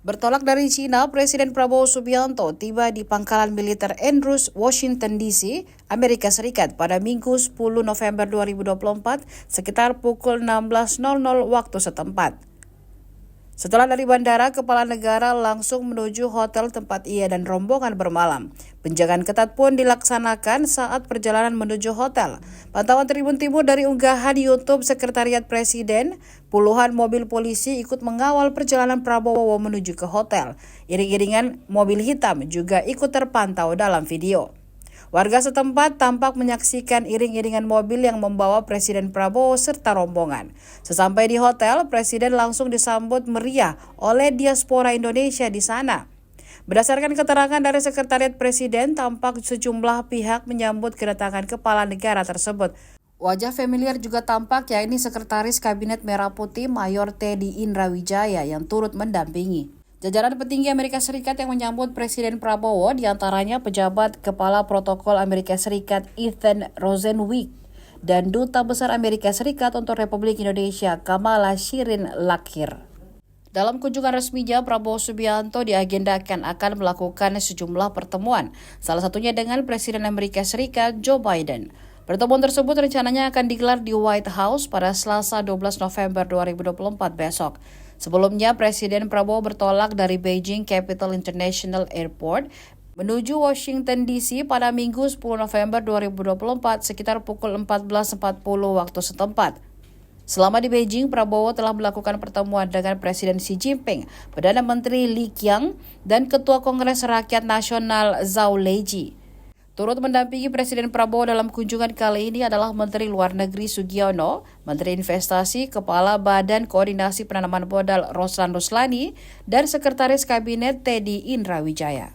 Bertolak dari China, Presiden Prabowo Subianto tiba di pangkalan militer Andrews, Washington DC, Amerika Serikat pada Minggu 10 November 2024 sekitar pukul 16.00 waktu setempat. Setelah dari bandara, kepala negara langsung menuju hotel tempat ia dan rombongan bermalam. Penjagaan ketat pun dilaksanakan saat perjalanan menuju hotel. Pantauan Tribun Timur dari unggahan YouTube Sekretariat Presiden, puluhan mobil polisi ikut mengawal perjalanan Prabowo menuju ke hotel. Iring-iringan mobil hitam juga ikut terpantau dalam video. Warga setempat tampak menyaksikan iring-iringan mobil yang membawa Presiden Prabowo serta rombongan. Sesampai di hotel, Presiden langsung disambut meriah oleh diaspora Indonesia di sana. Berdasarkan keterangan dari Sekretariat Presiden, tampak sejumlah pihak menyambut kedatangan kepala negara tersebut. Wajah familiar juga tampak, yakni Sekretaris Kabinet Merah Putih Mayor Teddy Indrawijaya yang turut mendampingi. Jajaran petinggi Amerika Serikat yang menyambut Presiden Prabowo diantaranya pejabat Kepala Protokol Amerika Serikat Ethan Rosenwijk dan Duta Besar Amerika Serikat untuk Republik Indonesia Kamala Shirin Lakhir. Dalam kunjungan resminya, Prabowo Subianto diagendakan akan melakukan sejumlah pertemuan, salah satunya dengan Presiden Amerika Serikat Joe Biden. Pertemuan tersebut rencananya akan digelar di White House pada Selasa 12 November 2024 besok. Sebelumnya, Presiden Prabowo bertolak dari Beijing Capital International Airport menuju Washington DC pada Minggu 10 November 2024 sekitar pukul 14.40 waktu setempat. Selama di Beijing, Prabowo telah melakukan pertemuan dengan Presiden Xi Jinping, Perdana Menteri Li Qiang, dan Ketua Kongres Rakyat Nasional Zhao Leji. Turut mendampingi Presiden Prabowo dalam kunjungan kali ini adalah Menteri Luar Negeri Sugiono, Menteri Investasi, Kepala Badan Koordinasi Penanaman Modal Roslan Ruslani, dan Sekretaris Kabinet Teddy Indrawijaya.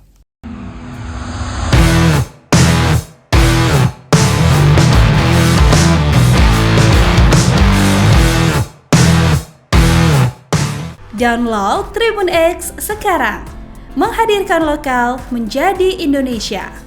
Download Tribun X sekarang, menghadirkan lokal menjadi Indonesia.